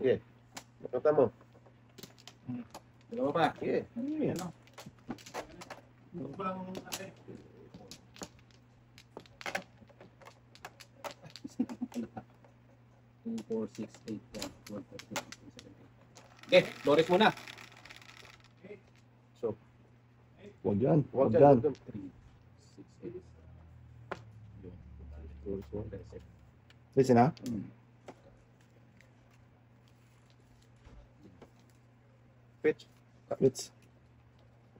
Sige. Nakata mo. Dalawa pa. Sige. Ano? Two, 4, 6, 8, 12, 13, 14, 15, 16, 17. Okay, Doris muna. So, Huwag yan. huwag Huwag yan. yan. 3, 6, 8. Yun. Doris mo. Listen ha. Pitch. It's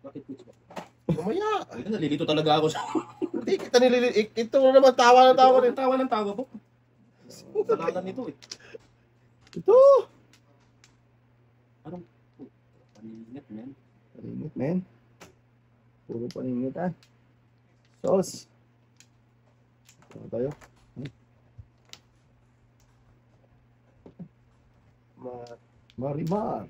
Bakit puts ba? Mamaya. Ay, nalilito talaga ako sa... Hindi kita nilili. Ito na naman tawa ng tawa rin. Tawa ng tawa po. Dalalan nito eh. ito. Anong... Paningat, man. Paninit, men. Puro paninit ah. Sauce. Ano tayo? Marimar.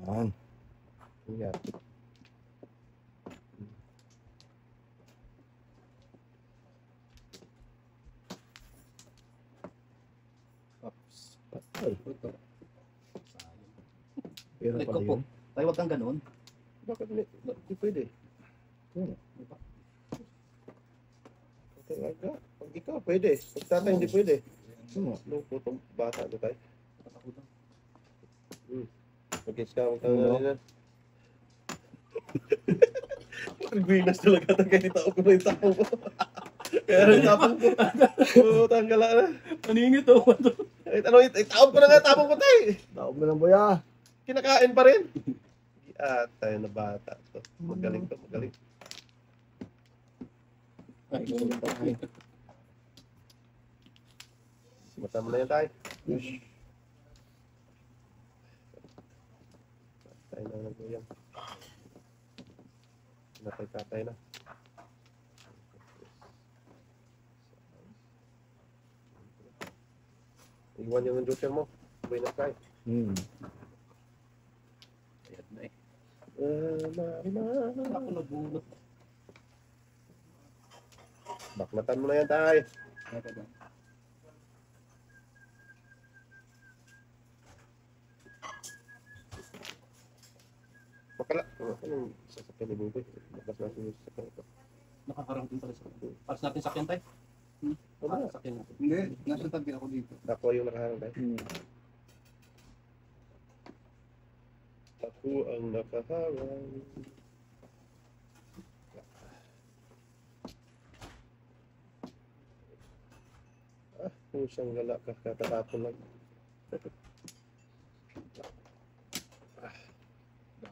Yan. Yan. Ay, Ito. pero Ulit ko pala po. yun. Tayo wag kang ganun. Bakit hindi pwede? Ano? Talaga. Pag ikaw pwede. Pag tatay hindi pwede. Ano? Loko itong bata na tayo. Tatakutan. Mag-gets ka. Huwag kang ganyan. Pag-winas talaga na kayo tao ko na yung tapong ko. Kaya rin tapong ko. Tanggala na. Paningit oh. Ano, itaon ko na nga tapong ko tayo. Taob na lang boya. Kinakain pa rin. Tayo na bata to. Magaling to, magaling. Ay, Mata mo na yan tayo. Tayo na lang yan. Natay-tatay na. Iwan yung joker mo. Sabay na tayo. Ayan na eh. Marimar. Ako nabulot. Baklatan mo na yan tayo. Ito ba? Bakala. Anong sasakyan ni Buboy? Bakas natin yung sasakyan ito. Nakakarang din pala sa akin. Paras natin sakyan tayo. Wala. Sakyan natin. Hindi, nasa tabi ako dito. Ako yung nakaharang tayo. Ako ang nakaharang. Pusang gala ka, katatapon lang.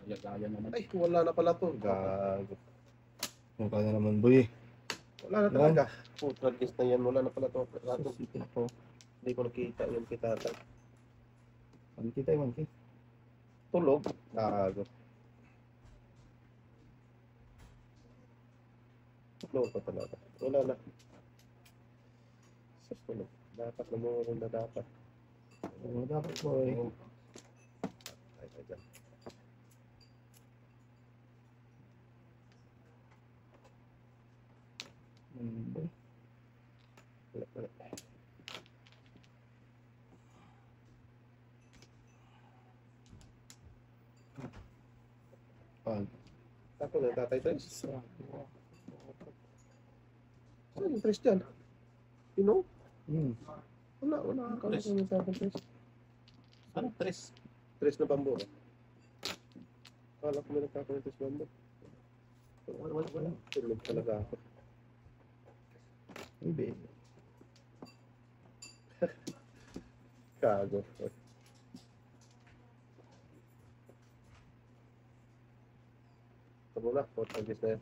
Gaya-gaya naman. Ay, wala na pala to. Gago. Ano ka na naman boy? Wala na talaga. Putra kiss na yan. Wala na pala to. Susipin ako. Hindi ko nakita yung pitata. Manki tayo, manki. Tulog. Gago. Tulog pa talaga. Wala na. Sus, tulog. Dapat namurong na dapat. Ano dapat boy? Ay, dyan. Boy. Wala. Ako na tatay Tres. Saan yung Tres dyan? You know? Wala. Akala ko yung tatay Tres. Ano? 3. Tres na bambo. Akala ko may nagkakaroon Tres bambo. Wala. Tulog talaga ako. Ay, baby. Kago. Ito muna. Portagis na yan.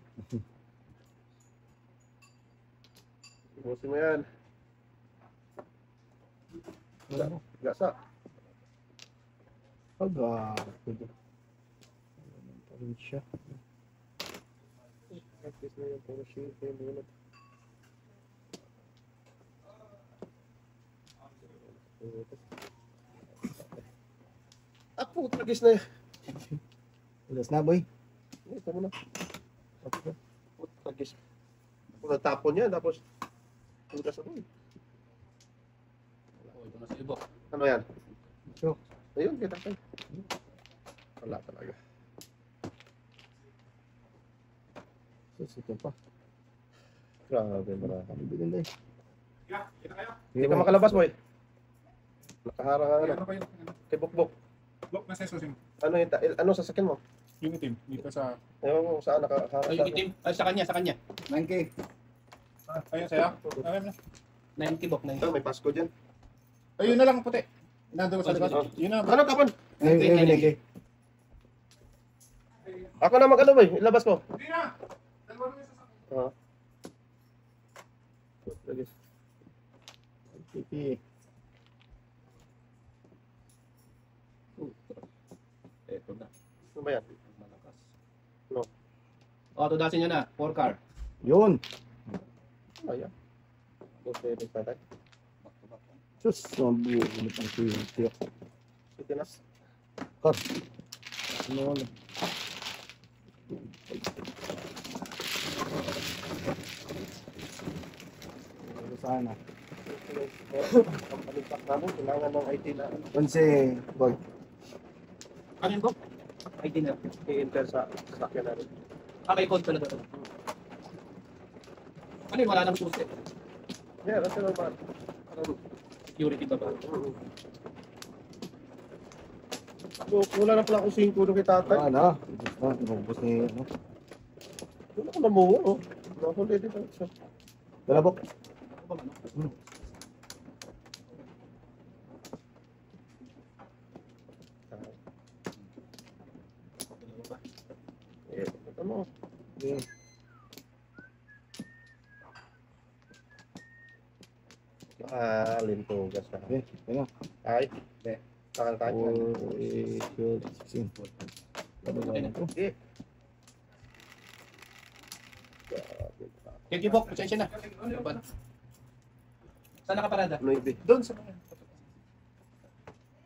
Ibusin mo yan. Gasa. Agad. Ano pa rin siya? Practice na yan. Puro shield. Muna. Portagis na yan. Ulas na boy. Ito muna. Nagkis. Kung natapon yan, tapos puta sa doon. Oh, ito na sa iba. Ano yan? Ito. Ayun, kita tayo. Wala talaga. Sus, ito pa. Grabe, marami. Kami bilhin tayo. Hindi ka makalabas, boy. Nakaharang ka Ano na. ba yun? Kay Bukbok. Block na sa susim. Ano yung ano sasakyan mo? Yung itim. Dito sa... Ewan mo saan nakaharang. Ay, itim. Ay, sa kanya, sa kanya. 9K. Ayun sa'yo. Ayun na. 90 bok, 90. Ito, may Pasko dyan. Ayun na lang puti. Nandun sa likod. Yun na. Ano, kapon? Ayun, 9K. Ako na mag-ano, boy. Ilabas ko. Hindi na. Dalawa na yung sasakyan. Oo. Lagi. 9K. Ito na. Ano ba yan? Malakas. No. Oh, tudasin nyo na. 4 car. Yun. Ano yan? Buti, patay. Back to back. Sus, mabuo. Ano pang tiyo. Ito na. Cut. Ano, ano. Ano sana? Ang palintak namin, kailangan ng IT na Onse, boy. Ano yun, bok? ID na. i-enter sa sasakyan namin. May code pala doon. Ano yun, wala nang susi. Yeah, that's normal. Security ba ba? So, wala na pala akong 5 doon kay tatay. Ah, na. Inubos ni, ano. Wala ko namuha, oh. Nakahuli dito. So, Dalabok. Ano ba, ano? Dalawa ba? eh, ano? Okay. Lintugas na. Okay, kaya. Ay, takal tayo. 4, 8, 12, 16. Ano ba yan ito? Eh. Thank you, bok. Pasensya na. Ano ba? Saan nakaparada? Ano yung Doon sa mga.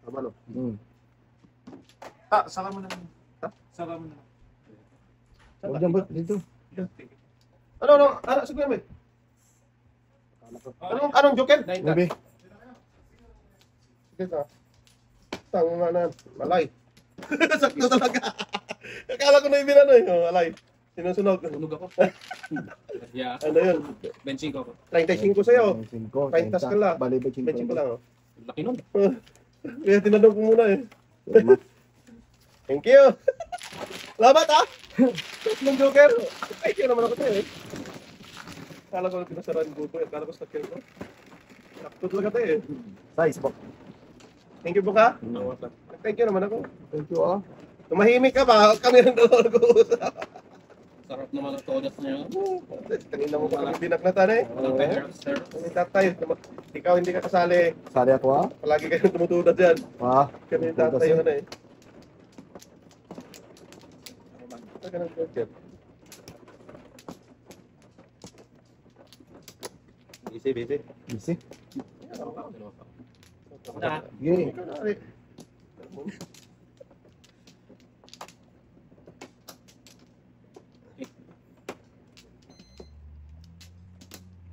Tama, no? Saka mo na. Saka mo na. Huwag dyan, boy. Dito. Ano? Sige namin. Anong joker? 9 car. Gabi. Sige ka. Tanga na. Malay. Sakto talaga. Akala ko na yung binano eh. Oh, alay. Sinusunog. Tulog ako. Yeah. Ano yun? Benching ko ako. 35 sa'yo. 5, Paintas ka lang. Bali ba 5 Benching ko lang, oh. Laki nun. Kaya tinanong ko muna eh. Thank you. Salamat ah. Tatlong joker. Thank you naman ako sa'yo eh. Akala ko na pinasaraan ko eh. Akala ko sa kill ko. Sakto talaga tayo eh. Size, bok. Thank you, Buka. Thank you naman ako. Thank you, ah. Tumahimik ka ba? Kami rin dalawa nag-uusap. Sarap naman ang todas niyo. Kanina mo pa kami binaklatan eh. Walang pera, sir. Kami tatay. Ikaw hindi ka kasali. Sali ako, ah. Palagi kayong tumutulad dyan. Ah. Kami tatay yun eh. Saka ng joker. Busy. Busy. Na. Sige. Ikaw na rin.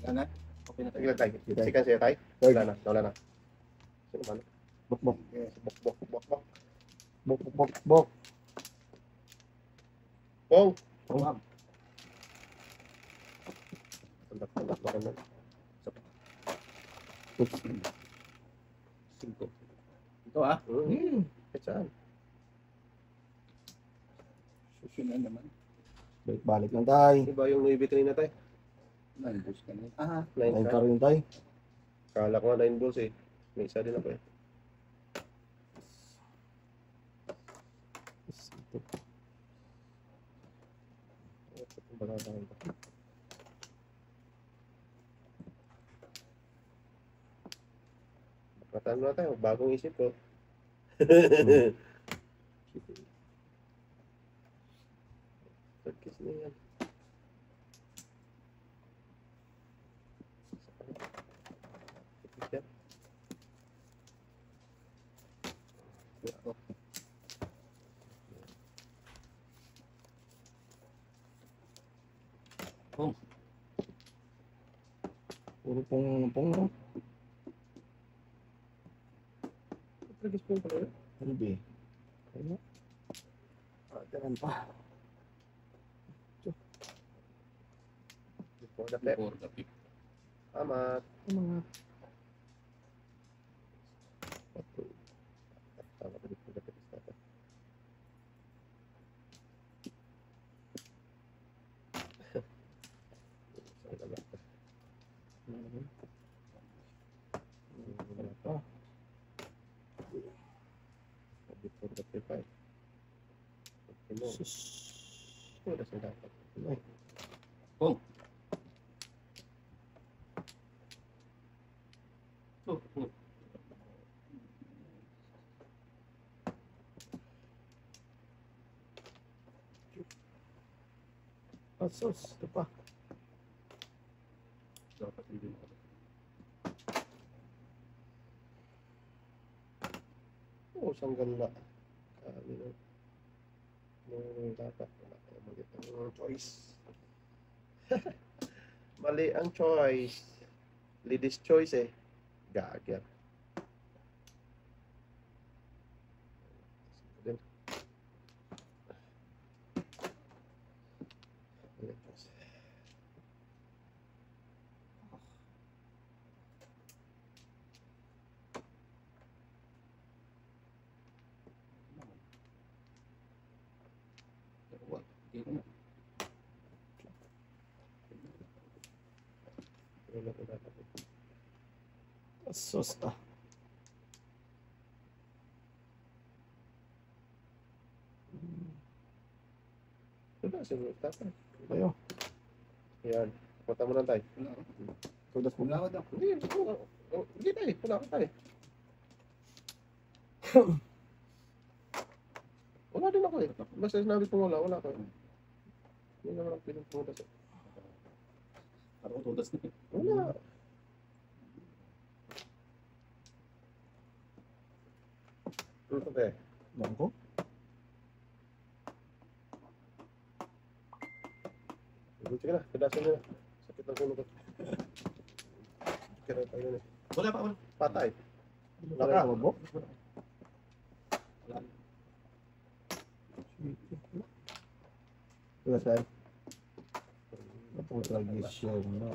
Yan na. Okay na tayo. Ilan tayo? Sikan siya tayo? Wala na. Sino man? Bok, bok. Bok. Bok, bok, bok, bok. Pong! Oh. Tandak ba ka na? Oops. 5. Ito ah. Saan? Susunod naman. Balik lang tayo. Iba yung Louis V kanina tayo? Nalbos ka na. Ah, 9 9 ka? car yun tayo. Kala ko nga 9 balls eh. May isa din ako eh. Mataan na tayo. Bagong isip ko. Pagkis na yan. Puro pong, no? Trigis po pala yun. Hindi. Ano? Daran pa. Before the pep. Before the pick. Tama. Mga Tama ka before the pep. daran pa. Before the pep. Ano? Sus. Wala sa dapat. Ay, Oh, oh. sus. Ito pa. Dapat hindi mo. Oo, sanggal na. Kami na. No, dapat. Wala tayo mali ang choice. Mali ang choice. Ladies choice eh. Gager. Hindi ko na. Sus. Ah. Diba, siguro tatay. Ayo. Yan. Punta mo lang tayo. Wala ko. Tudas mo. Wala ko daw. Hindi tayo. Wala ka tayo. Wala din ako eh. Basta sinabi ko wala ka. Hindi naman ang pinupunta sa... Parang tudas na. Wala. Ano ba eh? Bangko. Sige na, pedasan nyo na. Sakit ng ulo ko. Kaya tayo na. Wala pa, wala. Patay. Wala ka. Wala. Wala. Tudas tayo. Ito tradisyon na.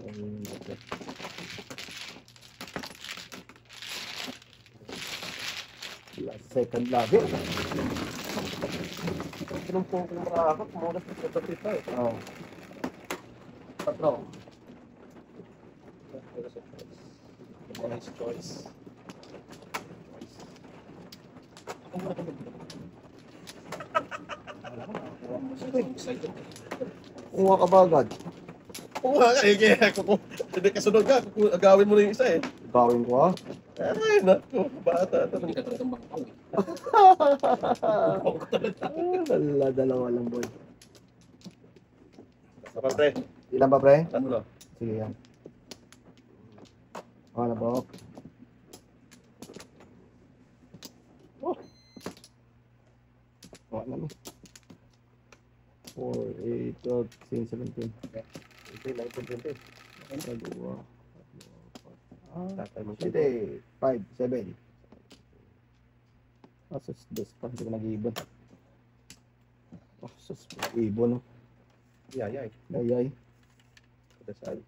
Second lagi. Pinumpong ko makakakot. Mulas na sa tayo. Oh. Patro. Nice choice. Excited. Kuha ka ba agad? Oo nga eh. Kaya ako hindi kasunod ka. Agawin mo na yung isa eh. Gawin ko ha. Ay, naku. Bata. Hindi ka talagang makapaw eh. Dalawa lang boy. Kapal pre. Ilan ba pre? Ano? Sige yan. Wala ba? Oh. Wala na. 4, 8, 12, 16, 17. Hindi, 19, 20. Dalawa. Tatay mo 7, 5, 7. Sus, dos pa. Hindi ko nag-ibon. Sus, ibon. Yay. Ayay. Kadasal.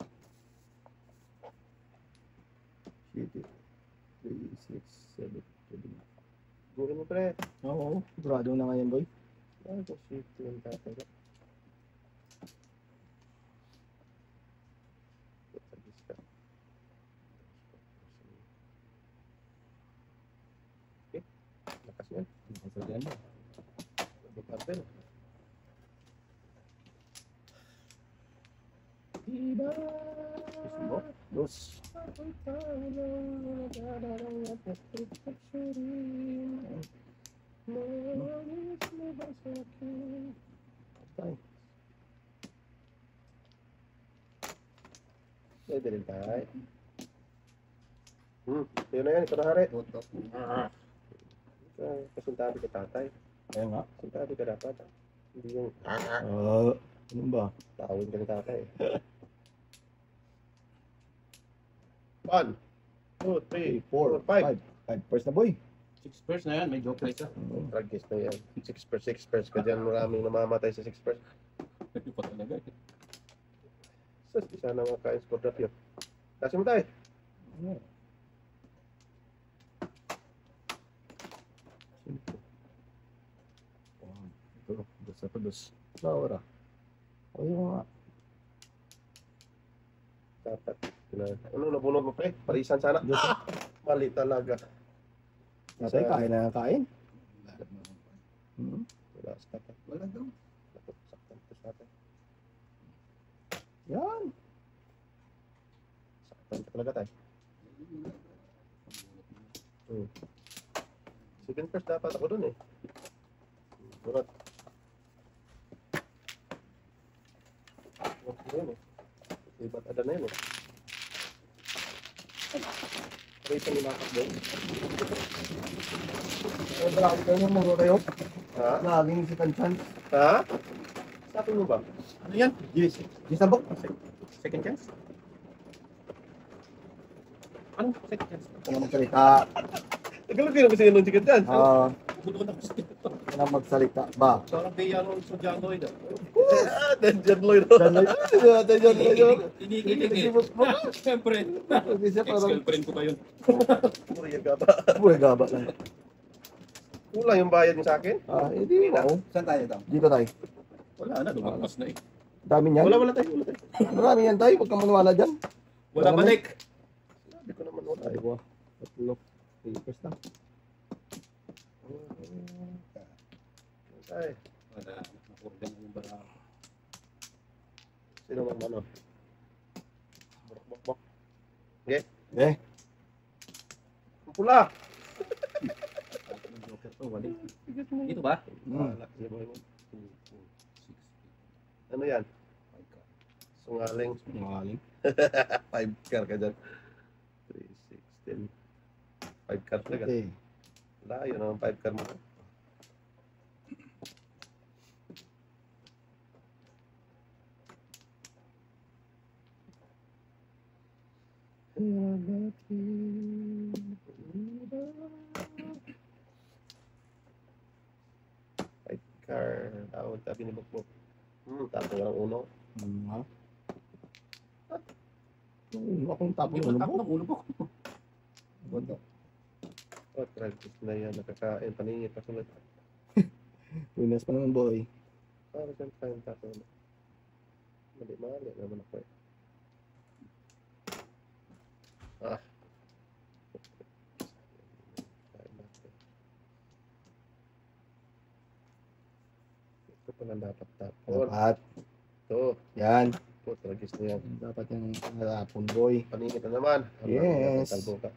3, 6, 7, 7. Gawin mo pre. Oo, grado na ngayon boy. Ano ko shit yung tatay ko. Okay. Lakas yan. Masagyan. Papel. Diba? Dos. Pwede rin tayo. Yun na yan, ito na hari. Kasuntabi ka tatay. Kaya nga. Kasuntabi ka dapat. Hindi yung... Ano ba? Tawin ka ni tatay. 1, 2, 3, 4, 5. 5 first na boy. 6 pairs na yan, may joker isa. Tragis na yan. 6 pairs ka dyan. Maraming namamatay sa 6 pairs. Ito pa talaga. Sus, isa na mga kain score drop yun. Kasi mo tayo. Ito, dos na dos. Laura. Ayun nga. Dapat. Ano, nabunod mo pre? Parisan sana. Dos na. Mali talaga. Tatay, kain na ng kain. Wala sa tatay. Wala daw. Saktan to sa tatay. Yan. Saktan to talaga tayo. Second first dapat ako dun eh. Burat. Yun eh. Iba't ada na yun eh. Aray sa nilakap doon. Ay, malaki kayo ng muro kayo. Ha? Laging si Kanchan. Ha? Sa akin mo ba? Ano yan? Yes. Yes na bok. Second chance? Ano? Second chance? Ano magsalita? Tagalog yun kasi yun chicken dyan. Budo na kasi ito. Ano magsalita ba? Parang Beyano sa Janoy na. Danjan Lloyd. Danjan Lloyd. Inikilig eh. Siyempre. Hindi siya parang Ex-girlfriend ko ba yun? Puro yung gaba. buhay gaba lang. Kulang yung bayad niyo sa akin? Hindi na. Saan tayo daw? Dito tayo. Wala na, lumagpas na eh. Dami niyan. Wala tayo. Wala tayo. Marami yan tayo. Huwag kang maniwala dyan. Wala balik. Sabi ko naman wala. Ay, buwa. Tatlo. Papers na. Ay, Wala. Nakurgan yung bara. sino mang ano? Bok. Eh. Ang pula. Ang joker to, wali. Dito ba? Wala. Ano yan? Sungaling. Maling. 5 car ka dyan. 3, 16. 5 car talaga. Okay. Wala, yun ang 5 car mo. Car, tawag tabi ni Bukbok. Tapos lang uno. Ha? Akong tapon Yung ulo matap mo. ng ulo ko. Oh, practice na yan. Nakakain, paningit pa sulit. Winners pa naman boy. Para saan kain tapo na. Mali naman ako eh. Kain natin. Ito pala dapat tapon. Dapat. Ito. Yan. Ito, tragis na yan. Dapat yung tapon boy. Paningit na naman. Yes. Talbo ka.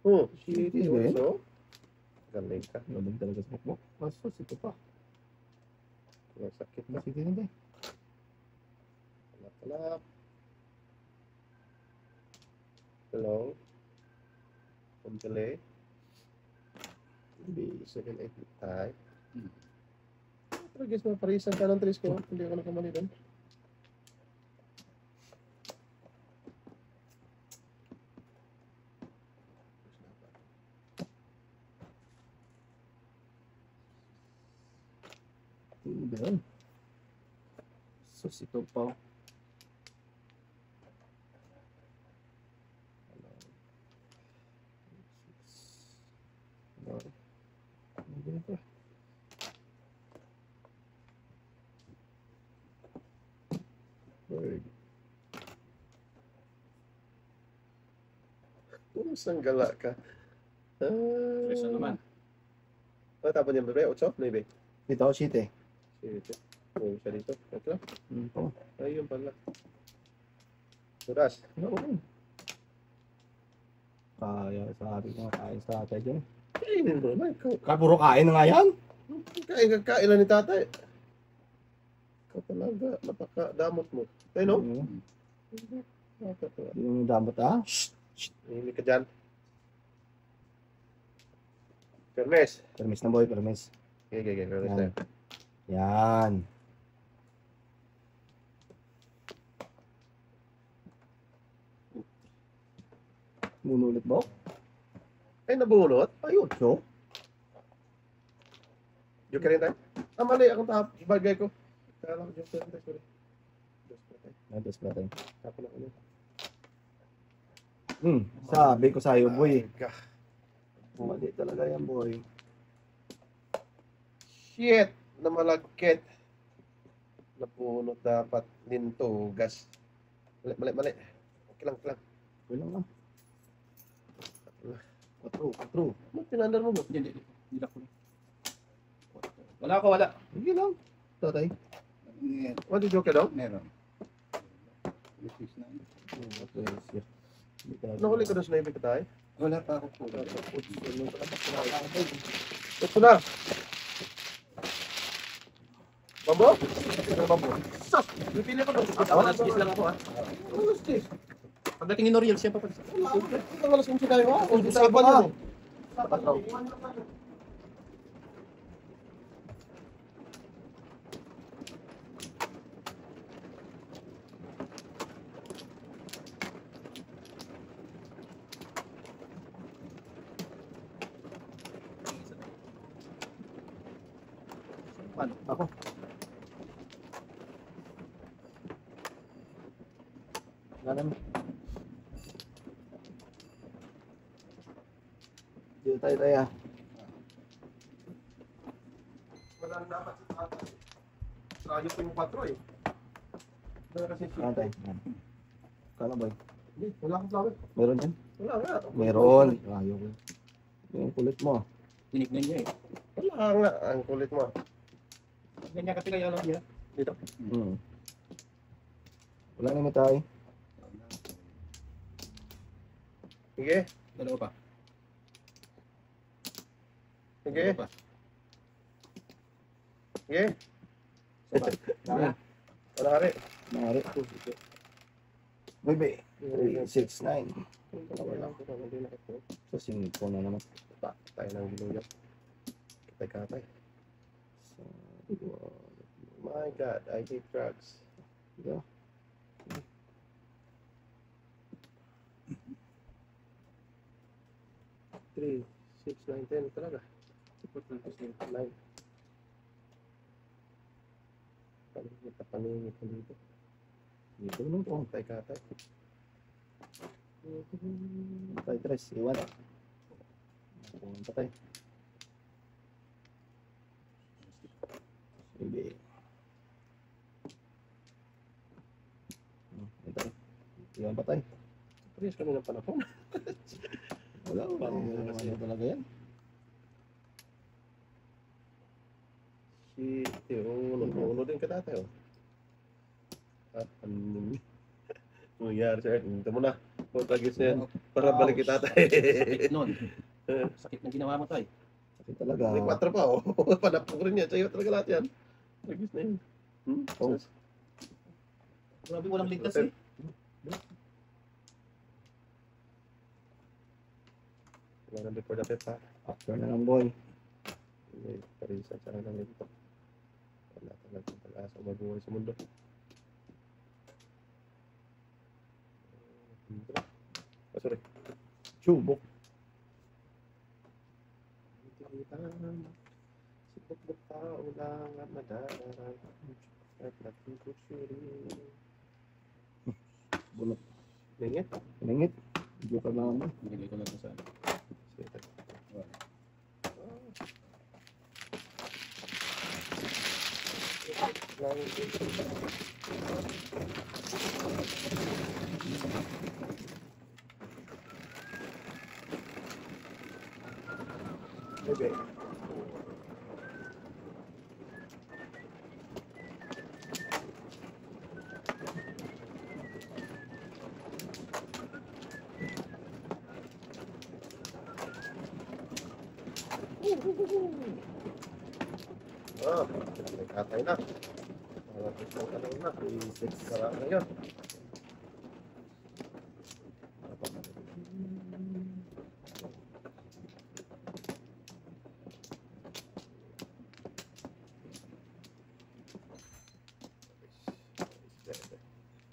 Shitty Shitty din. also. Galing ka. Galing talaga sa bukbok. Pasos, ito pa. Masakit na. Sige na din. Kalap. Hello. Kumpele. 7, 8 type. Pero guess mo, parisan ka ng 3 ko. Hindi ako nakamali doon. Ano ba yun? Sus, ito pa. Ano ba? Bird. Saan gala ka? Tres na naman. Tapon yung bebe, 8, 9. Ito, shit eh. Sige, oh, siya dito. Ito. Ito. Ayun pala. Suras. Oo. Kaya sabi ko, kain sa tatay dyan. Kainin mo naman. Puro kain na nga yan. Kain lang ni tatay. Ikaw talaga, napaka-damot mo. Kayo no? Yung damot, ah. Hindi ka dyan. Permes. Permis na boy, permis. Okay. Permes Yan. tayo. Yan. Nunulit ba? Ay, nabunot. Ayun. So? Joker rin tayo. Ah, mali. Akong bagay ko. Kala ko joker rin tayo. Sorry. Nadas ba tayo? Tapon ako nun. Sabi ko sa'yo, boy. Ay, ka. Mali talaga yan, boy. Shit! Na malagkit. Napunot dapat linto. Gas. Mali. Okay lang. Okay lang ah. 4. Ba't pinandar mo ba? Hindi ako. Wala. Sige lang. Tatay. What did joker daw? Meron. Nahuli ka doon sa naibig ka tayo? Wala pa ako po. Ito na. Bambo? Bambo. Sak! Pipili ko doon. Alas 10 lang ako ah. Alas 10. Pagdating ni Noriel, siya pa pa. Ito alas 11 tayo. Isa pa ka. Ako. Wala naman. Dito tayo. Wala na dapat sa tatay. Kayo po yung 4 eh. Wala kasi Ano tayo? Kala boy. Hindi, wala akong flower. Meron yan? Wala nga. Meron. Ayaw ko. Yung kulit mo. Tinignan niya eh. Wala nga. Ang kulit mo. Ganyan kasi kayo alam niya. Dito. Wala naman tayo. Sige. Dalawa pa. Sige. Dalawa pa. Sige. Wala. Wala ka rin. Mari. Baby. 3, 6, 9. Wala ko. Hindi na ito. So, 5 na naman. Tayo ng giluyan. Katay. So, My God, I hate drugs. yeah. Three, 6, 9, 10 talaga. 9. Paningit ko dito. Dito naman po. Katay. Patay 3. Iwan. Patay. Baby. Patay. Iwan patay. Please kami ng panahon. Wala. Ano talaga yan? Shit, uno din ka dati, oh. Ah, ano nangyari sir? Ito mo na. Pagkagis na yan. Para balik kita tayo. Sakit nun. Sakit na ginawa mo tayo. Kasi talaga. May 4 pa, oh. Panapok rin yan. Sa'yo talaga lahat yan. Pagkagis na yun. Oh. Grabe walang ligtas eh. Wala nang before the pet, ha? After na ng boy. May parisa sa lang ito. Wala talagang pag-asa mabuhay sa mundo. Oh, sorry. Chubok. Sibuk tao lang at nadararang at nagkukusuri. Bunot. Lingit? Piningit. Joker lang naman. Binigay ko lang ito sa ano. Okay. Ah, may katay na. Gusto ka lang na. Para ngayon.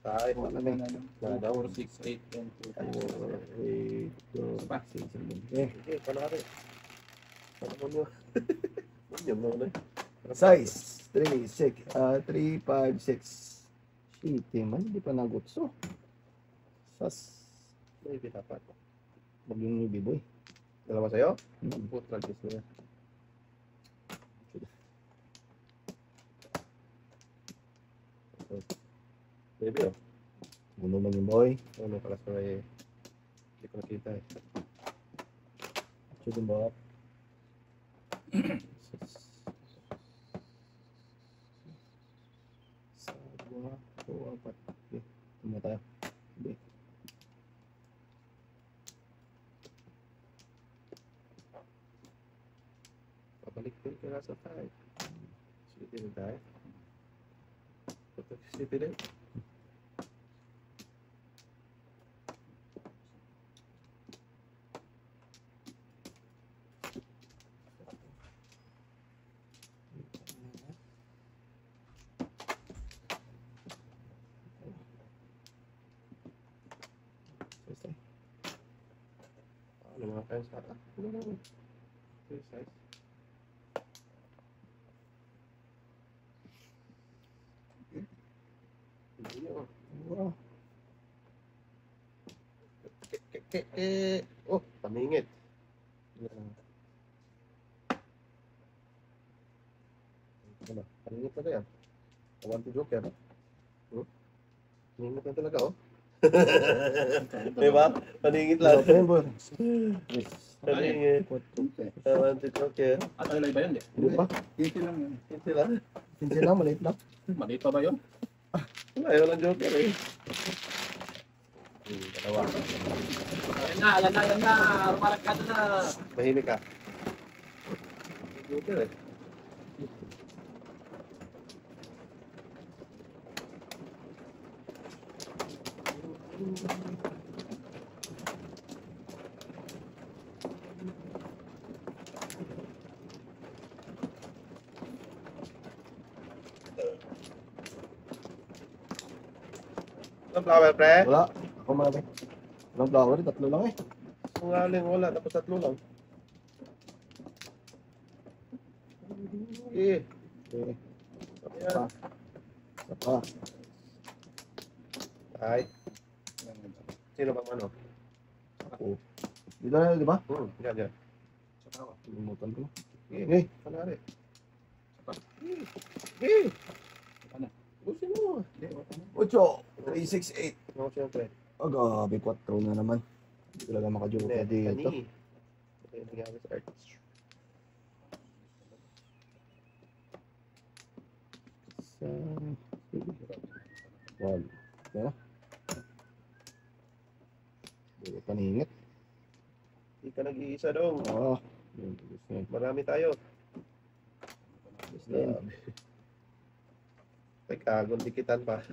Tayo. Wala na. Nadaw. 4, 6, 8, 10, 4, 8, 2, 6, 7. Eh, Okay, panari. Ano mo nyo? Yan mo na. size 3, 6, 3, 5, 6. Shit, man, hindi pa nagutso. Sas, May dapat. wag yung newbie boy. Dalawa sa'yo? Hmm. Putra, gusto niya. Baby, oh. Uno lang yung boy. Ano pala sa may... Hindi ko nakita eh. Shoot yung bawat. Sa dua, dua, apat. Okay, tuma tayo. Hindi. Pabalik din ka na sa tayo. City din tayo. City din. Ano mga kayo sa akin? Ano naman? Size. Hindi nyo. Wow. Oh, pamingit. Ano? Pamingit na yan. I want to joke yan. Pamingit na talaga, oh. Diba? Paningit lang. Open boy. Paningit. I want to joke yan. At ano ba yun? Hindi pa. Titi lang yun. Hindi sila. Hindi lang, maliit lang. Maliit pa ba yun? Wala, ayaw lang joke yan eh. Dalawa. Ayan na. Rumaragkado na. Mahimik ka. Joker eh. Ano flower, pre? Wala. Ako marami. Walang flower, tatlo lang eh. Kung aling wala, tapos tatlo lang. Eh, Okay. ayan. Isa pa. Ay, sino bang ano? Ako. Dito na, di ba? Yan, yan. Limutan ko. Eh, Eh, panari. Eh, Ano? gusto mo. 8, 3, 6, 8. No, siyempre. Oh, gabi, 4 na naman. Hindi talaga makajoke Hindi, dito. kani. Ito yung nangyari sa art. Sa... Wal. Kaya? Hindi paningit. Hindi ka nag-iisa dong. Oo. Marami tayo. Teka, gundikitan pa.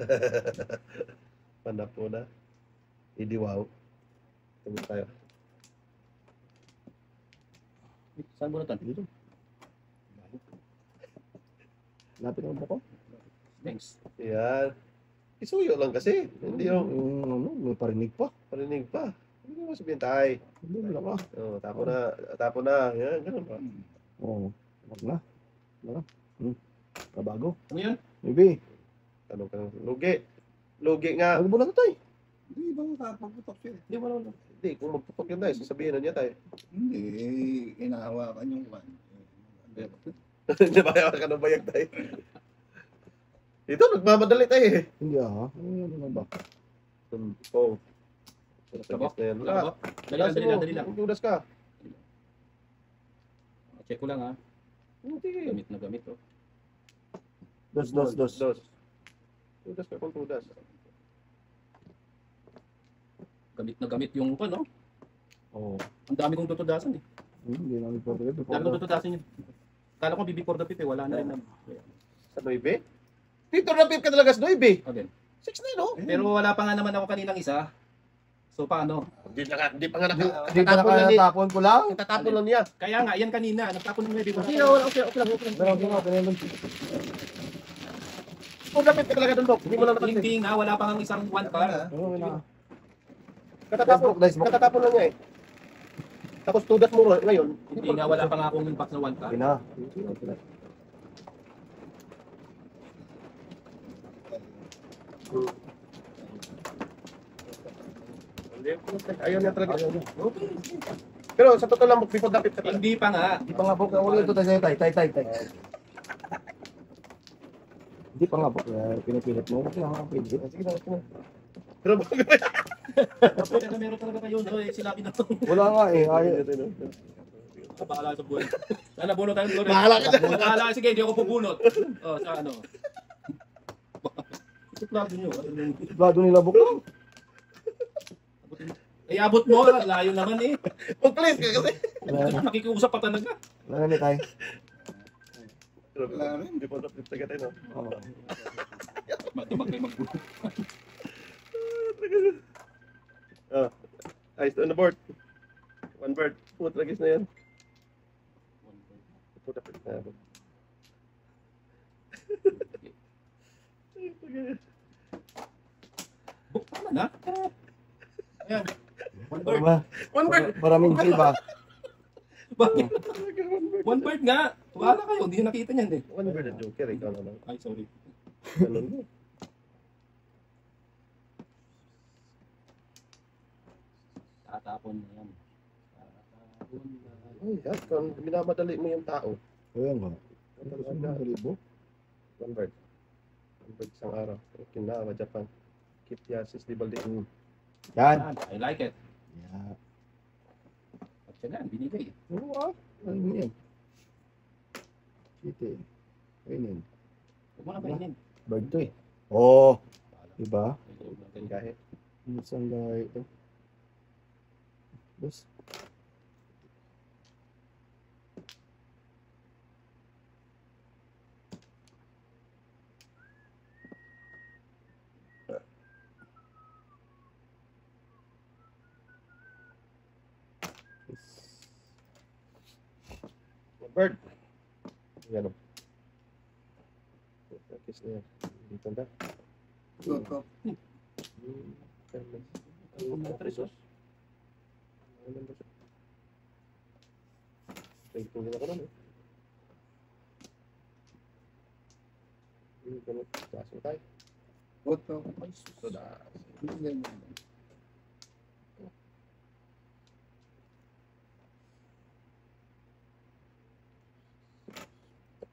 Panapo na. Idiwaw. Tumot tayo. Saan mo na tan? Dito. Lapit ang buko. Thanks. Yan. Isuyo lang kasi. Hindi yung Ano, may parinig pa. parinig pa. Hindi mo sabihin tayo. Hindi, wala ka. Oh, tapo na. Tapo na. Yan, ganun pa. Oo. Wag na. Wala. Kabago. Ano yun? Maybe. Tanong ka ng lugi. Lugi nga. Ano ba na tayo? Hindi ba makapagutok siya? Hindi mo naman. Hindi, kung magputok yun tayo, sasabihin na niya tayo. Hindi, inahawakan yung kan. Hindi ba kaya ka ng bayag tayo? Ito, nagmamadali tayo eh. Hindi ah. Ano na ba? Oh. Sabak? Na yan. Wala. Sabak? Dali lang. Magdudas ka. Check ko lang ha. Hindi. Gamit na gamit oh. Dos. Dos. Tudas ka kung tudas. Gamit na gamit yung pan no? Oo. Ang dami kong tutudasan eh. Hindi namin po ito. Ang dami kong tutudasan yun. Kala ko BB for the pip eh. Wala na rin naman. Sa 9? Dito na pip ka talaga sa 9. Okay. 6 na no? Pero wala pa nga naman ako kaninang isa. So paano? Hindi pa nga Hindi pa nakatapon ko lang. Tatapon lang niya. Kaya nga, yan kanina. Nagtapon ng BB. Okay lang. Pero hindi nga, pinelon. Kung lapit ka talaga doon, Dok. Hindi mo lang napansin. Hindi nga, wala pa nga isang 1 car. Oo, na. Katatapon, Dice book. katatapon lang niya eh. Tapos tudas mo ngayon. Hindi nga, wala pa nga akong box na 1 car. Pina. Ayaw niya talaga. Okay. Pero sa totoo lang, before lapit ka talaga. Hindi pa nga. Hindi pa nga book. Ulit ito tayo. Tay. Hindi pa nga book. Pinipilit mo. Huwag lang ang pilit. Sige na. Pero Kasi meron talaga kayo. So, sinabi na to. Wala nga eh. Ayaw. Bahala sa buwan. Sana bunot tayo. Bahala ka dyan. Bahala ka. Sige, hindi ako pubunot. Oh, sa ano. Suplado nyo. Lado nila book lang. Eh, abot mo. Layo naman eh. mag-please ka kasi. Nakikiusap pa talaga. Wala na tayo. Wala rin. Hindi pa lapit talaga tayo, no? Oo. Matubag kayo magbunot. Ice on the board. One bird. Put lagis na yan. Put lapit na. Book naman ha. Ayan. One bird. Diba? One bird. Maraming silba. Bakit? One bird nga. Wala kayo. Hindi nyo nakita niyan eh. One bird ang joker. Ikaw na lang. Ay, sorry. Ganun mo. Tatapon na yan. Tatapon na. Ay, at kung minamadali mo yung tao. Ayan nga. One bird. One bird isang araw. Okinawa, Japan. Kityasis, di balde. Yan. Yan. I like it. Yeah. At siya yan, binigay. Oo ah. Ano yan? Shit eh. Ayun. Huwag mo na kainin. Bird to eh. Oo. Diba? Kahit. Isang lahi ito. Bus. One bird. Yan o. Kiss na yan. Dito na. Tresos. Tungin ako nun eh. Ganun. Kaso tayo. Ay, susudas.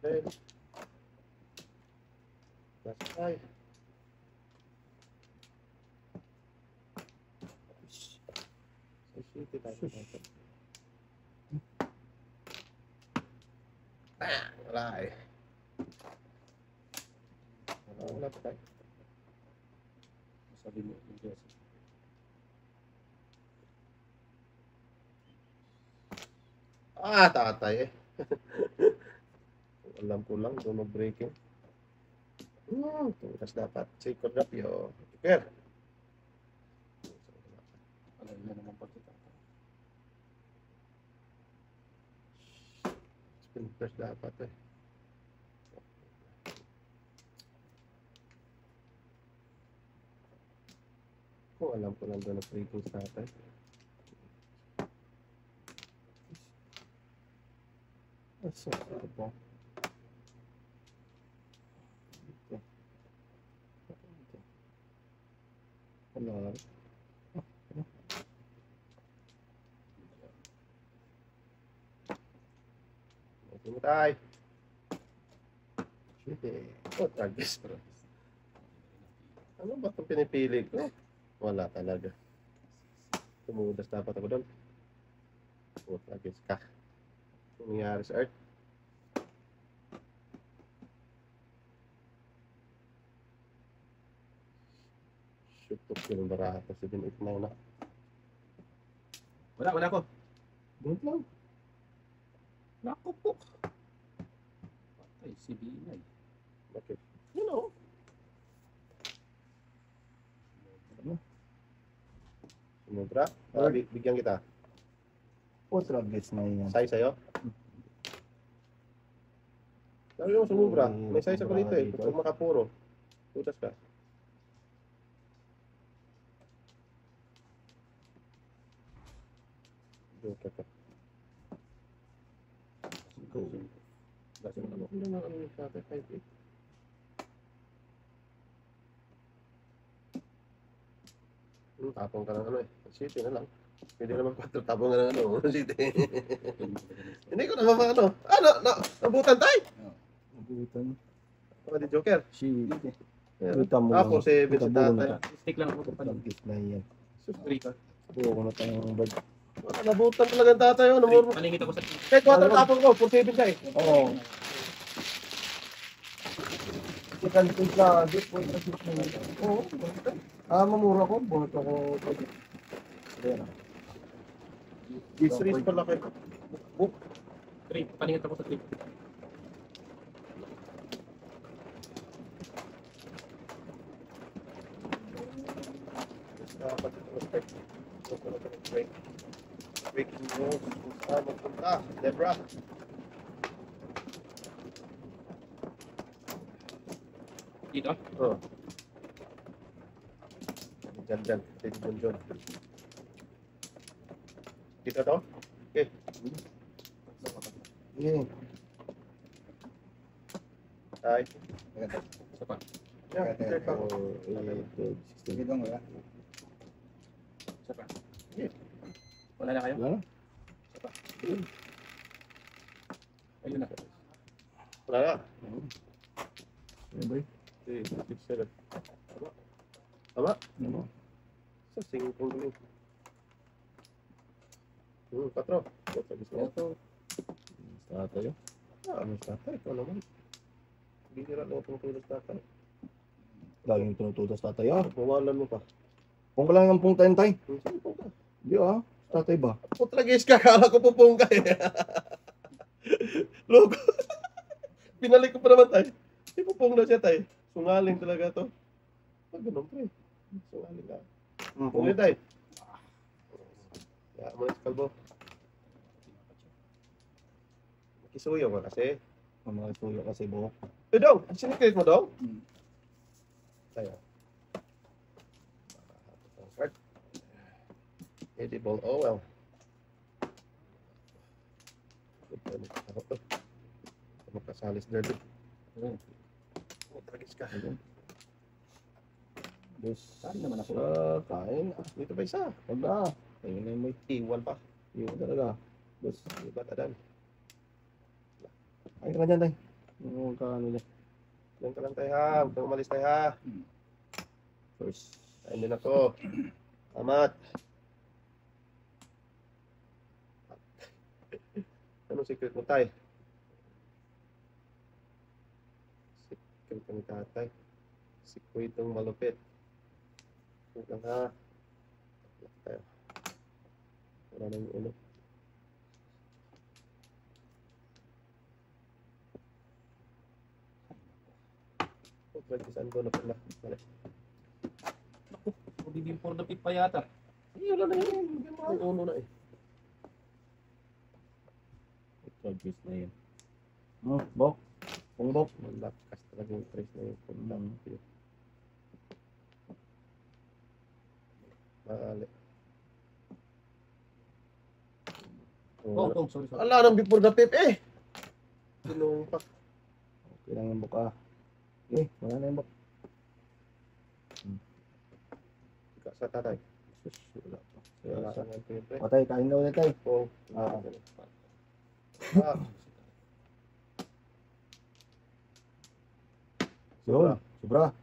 Okay. Kaso tayo. Sa city tayo. Wala eh. Wala pa tayo. Sabi mo, yung Jesse. Tatay eh. Alam ko lang, doon mag-breaking. Tumitas dapat. Say ko drop yo. Super. Alam na naman pagkita. Spin first dapat eh. Kung alam ko lang doon mag-breaking sa natin. Asa ito po. Wala. Tingin tayo. Shit eh. Tragis. Ano ba itong pinipili ko? Wala talaga. Tumudas dapat ako doon. Tragis ka. Ano nangyari sa Earth? Shoot up yung barata. 789 na. Wala ko. Doon lang. Naku po. Patay, si Binay. Bakit? You know. Sumubra? Bigyan kita. Tragis na yan. Size sa'yo? Sabi mo sumubra. May size ako dito eh. Kung makapuro. Tutas ka. Joker ka. Go. Kasi mo Ano na ano yung tatay? 5-8. Tapong ka ng ano eh. City na lang. Pwede naman 4 tapong ka ng ano. City. Hindi ko naman ano. Ano? Nabutan tayo. Mabutan. Mga di Joker. Shit. Yeah. Kita mo. Ako si Vincent Kita mo tatay. na. Stick lang ako pa. Lagkit na yan. Three ka. Buo ko na tayong bird. Nabutan talaga ang tatay. Ano mo? Palingit ako sa Kahit 4 tapong ko. 4-7 ka eh. Oo. Second page na. Di po ito. Oo. Mamura ko. Bunot ako. Ayan na. This race pala kayo. Book. three. Palingit ako sa three. Dapat ito respect. Breaking news. Kung saan magpunta. Debra. Dito. Oh. Diyan. Sige, John. Dito to? Okay. Yeah. Ay. Isa pa. Yeah, check pa. 4, 8, 12, 16. Bidong wala. Isa pa. Wala na kayo? Wala na. Isa pa. Ayun na. Wala na. Ano ba yun? 3, 6, 7. Tama? Ano? Sa singkong dulu. 4. Ito. Tatay. Ano sa tatay? Ikaw naman. Bihira lang itong tulad tatay. Laging tinututas tatay. Mawalan mo pa. Kung ka lang ng pong tay. Singkong ka. Di tatay ba? Putragis ka. Kala ko pupong ka eh. Logo. Pinalik ko pa naman tayo. Di pupong na siya tayo. Sungaling talaga to. Ganun pre. Sungaling ka. Pungin tayo. Kaya mo na sa kalbo. Kisuyo ka kasi. Ang mga suyo kasi buhok. Dong, sinikret mo dong? Tayo. Card. Edible OL. Ako to. Makasalis derby. Tragis ka. Dos. Kain naman ako. Kain. Dito ba isa? Huwag na. Ayun na yung may Iwan pa. yun talaga. Dos. Iba tadan. Ay ka dyan tay. Huwag ka ano dyan. Diyan ka lang tayo ha. Huwag kang umalis tayo ha. First. Kain din ako. Amat. Anong secret mo tay? Secret ni tatay. Sikwitong malupit. Huwag lang ha. Tayo. Wala na yung ulo. Practicean ko na pala. Mali. Magiging for the pit pa yata. Ay, wala na yun. Ang uno na eh. Tragis na yun. Bok. Kung bok. Malakas talaga yung trace na yun. Mali. Oh, sorry. Ala nang before the pip eh. Tinong pa. Okay lang yung bok wala na yung bok. Sa tatay. Sus, wala pa. Wala ka nga pip eh. Patay, kain daw ulit tay. Oh. Ah. Ah. Yun. Sobra.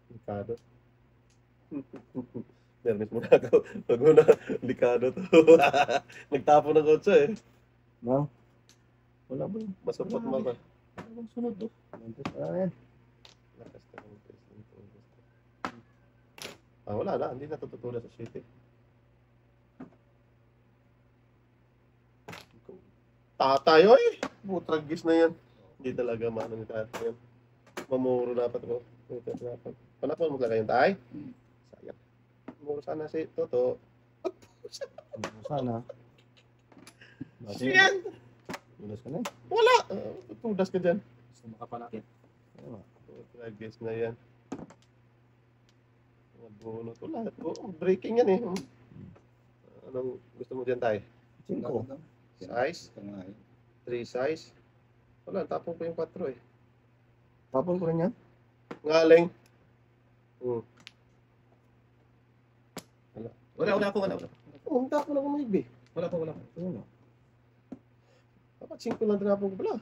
Likado. Nervous mo na ako. Huwag mo na. Likado to. Nagtapo ng kotse eh. No? Wala ba yun? Masupot mo ba? Anong sunod do? Wala na yan. Lakas na ng trace nito. Wala na. Hindi natututunan sa city. Tatay, oy! Butragis na yan. Hindi talaga maano ni tatay yan. Mamuro dapat ko. Ito dapat. Panakon mo talaga yung tay? Sayang. Mamuro sana si Toto. Sana. Siyan! Ulas ka na eh. Wala! Tutudas ka dyan. Gusto makapalakit. Ano ba? 5 guess na yan. Mga bunot. Wala. Breaking yan eh. Anong gusto mo dyan tayo? 5. Size? 3 size? Wala, tapon ko yung 4 eh. Tapon ko rin yan. Ngaling. Wala po. Oh, tapon ako may ibi. Wala po. Ayun, oh. Dapat 5 lang tinapon ko pala.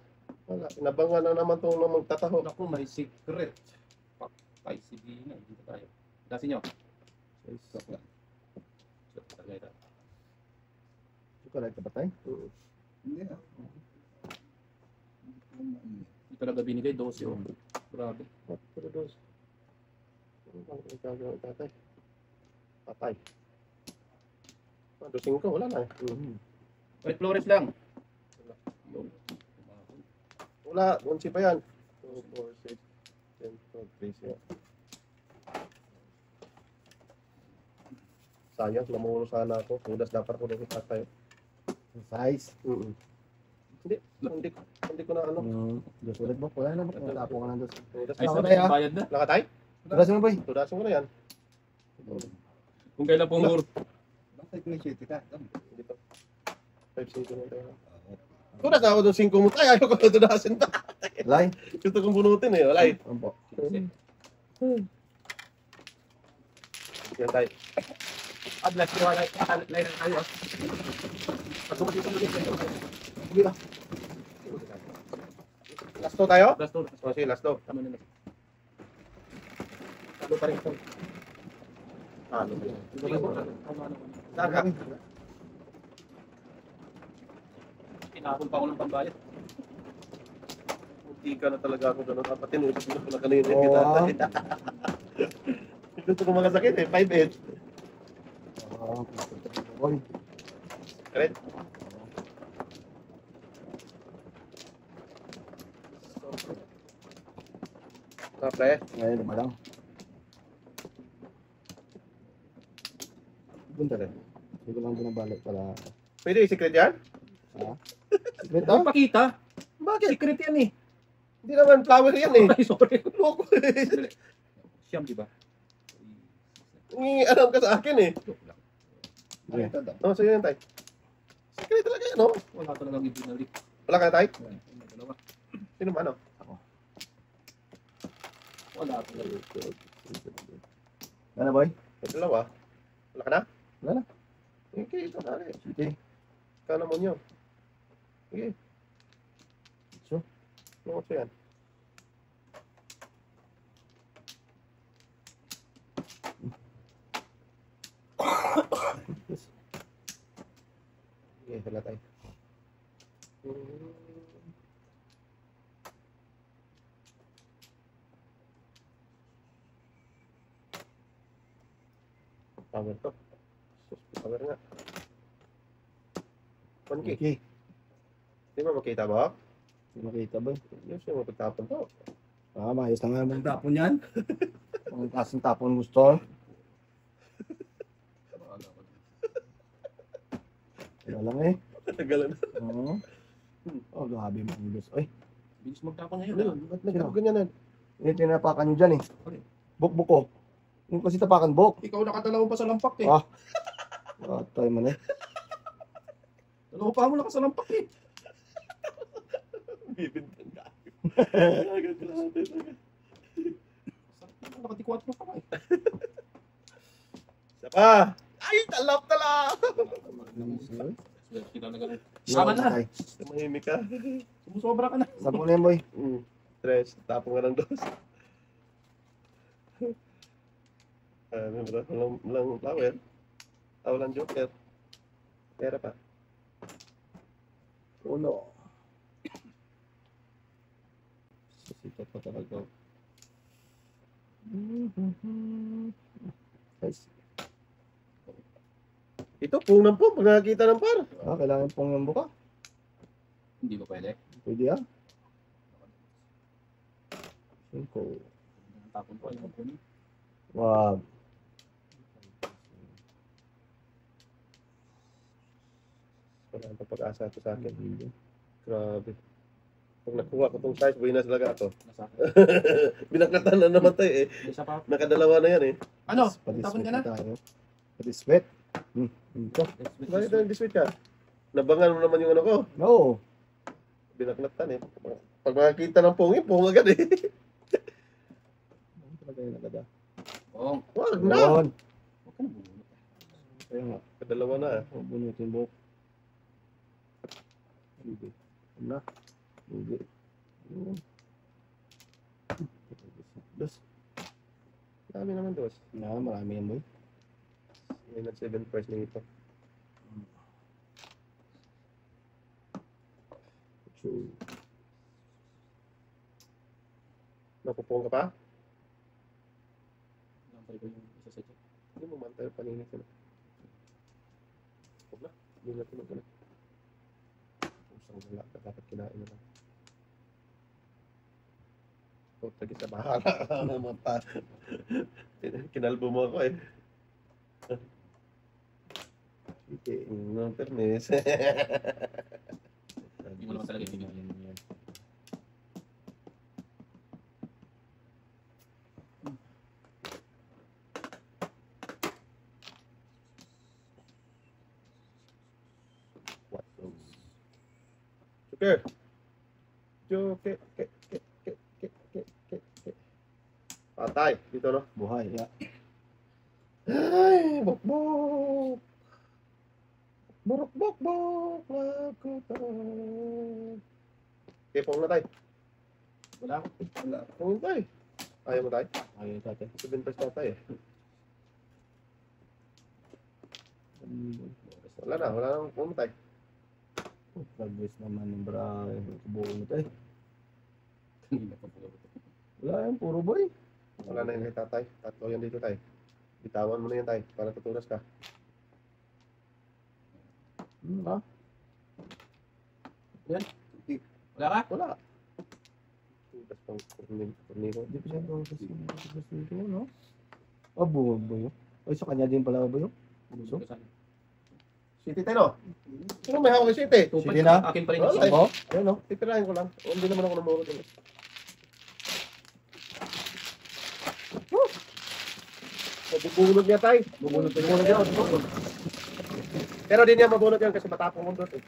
Wala, inabangan na naman itong magtataho. Naku, may secret. Patay si Dina. Dito tayo. Dasin nyo. Correct ka ba tayo? Hindi ah. Hindi talaga binigay 12 oh. Grabe. Pero dos. Ano bang gagawin tatay? Patay. Dosing ko, wala na eh. Red Flores lang. Wala, 11 pa yan. 2, 4, 6, 10, 12, 13. Sayang, namuro sana ako. Udas dapat ko na tayo. Size. Hindi ko na ano. Dos ulit ba? Wala na ba? Tapon ka ng dos. Udas Ay, na ako. sabi, tayo, ah. bayad na. Nakatay? Tudasin mo, boy. Tudasin ko na yan. Kung kailan pumuro. Bakit may shitty ka? Hindi pa. 5, 5 na tayo. Tudas na ako doon 5 mo tayo. Ayaw ko na tudasin pa. Lay. Gusto kong bunutin eh. Wala eh. Ampo. Yan tayo. Adlas ko wala. Lain na tayo. Last 2 tayo? Last two. O sige, last 2. Tama na lang. Ano pa rin ito? Ano ba yan? Saan ka? Tinapon pa ako ng pambayad. Hindi ka na talaga ako gano'n. Dapat tinusap mo na kanina yung Oo, ah. kita. Gusto ko mga sakit eh. 5-8. Boy. Correct? Okay. Ngayon ba lang? Punta rin. Hindi ko lang binabalik pala. Pwede i-secret yan? Secret Ano ah? pakita? Bakit? Secret yan eh. Hindi naman flower yan eh. Ay, sorry. Loko eh. Siyam, di ba? Alam ka sa akin eh. Joke lang. Ito daw. Oo, sa'yo yan tayo. Secret talaga yan oh. Wala talagang ibinalik. Wala ka na tayo? Dalawa. Sino man oh? Wala talaga. Ano boy? May dalawa. Wala ka na? Wala na. Okay, ito na rin. Sige. Ikaw naman yun. Sige. So? Ano ko yan? Sige, wala tayo. Power to. Power nga. 1K. Okay. Di ba makita mo? Hindi makita boy. Yes, yung magtapon to. Ah, maayos na nga naman tapon yan. Ang taas ng tapon gusto. Wala lang eh. Tagalan. Oo. Oh, grabe mo ang Diyos. Ay, Bilis magtapon ngayon. Ano yun? Ba't nagkaganyanan? yung tinapakan nyo dyan eh. Buk-buk ko. Yung kasi tapakan buk. Ikaw nakadalawa pa sa lampak eh. Ah. Tayo man eh. Dalawa pa mo na ka sa lampak eh. Bibintan ka. Nakatikwat mo pa ka eh. Isa pa. Ay, talap. Kita na ganun. Sama na. Tumahimik ka. Sumusobra ka na. Sapo na yan boy. Tres. Tapong ka ng dos. Walang flower. Walang joker. Pera pa. Uno. Sisikat pa talaga. Guys. Ito, pung ng pung. Pag nakakita ng par. Kailangan pong yung buka. Hindi ba pwede? Pwede ah. 5. Tapon po. Ayaw ko niya. Wag. Wala ang pag-asa ito sa akin. Grabe. Pag nakuha ko tong size, buhay na talaga ako. Nasa Binakatan na naman tayo eh. isa pa. Nakadalawa na yan eh. Ano? Padiswet Tapon ka na? tayo. Padiswet. Ito. Bakit na diswit ka? Nabangan mo naman yung ano ko. Oo. Binakatan eh. Pag makakita ng pungin, pung agad eh. Ano talaga yung nagada? Oo. Wag na! Yun. Huwag ka na bumulot. Kaya nga. Kadalawa na eh. Huwag bunutin mo. Lugi. Ano na? Lugi. Yun. Dos. Dami naman dos. Na, marami yan boy. May nag 7 first na ito. So, Napupong ka pa? Nampay ko yung isa sa check. Hindi mo man tayo paningin sila. Huwag na. Hindi na tunog na. Pusang wala ka. Dapat kinain na lang. O, tagi sa bahala ka naman pa. Kinalbo mo ako eh. sige. No, permis. Hindi mo naman talaga yung yan. What those? Joker. Joker. Patay. Dito no. Buhay. Yeah. Ay, bok. Bok. Okay, pong na tayo. Wala ako. Wala. Pong tayo. Ayaw mo tayo? Ayun tatay. 7 pesos na tayo eh. Wala na pong tayo. Progress naman yung bra. Buo na tayo. Hindi na pa pulot. Wala yan. Puro boy. Wala na yung kay tatay. Tatlo yan dito tayo. Bitawan mo na yan tayo para tutunas ka. Ha? Wala ka? Wala. Tutas pang kurniho. Hindi pa siya progress nito, no? Ah, buo boy. Ay, sa kanya din pala boy. Gusto ko sana. City tayo. Sino may hawak kay City? Tupad Sige na. Akin pa rin Wala yung eh. Oh, ayun no. Titirahin ko lang. O, hindi naman ako namulot yun. Bubunod niya tayo. Bubunod pa Bubunod niya. Pero di niya mabunod yan kasi matapong ko doon eh.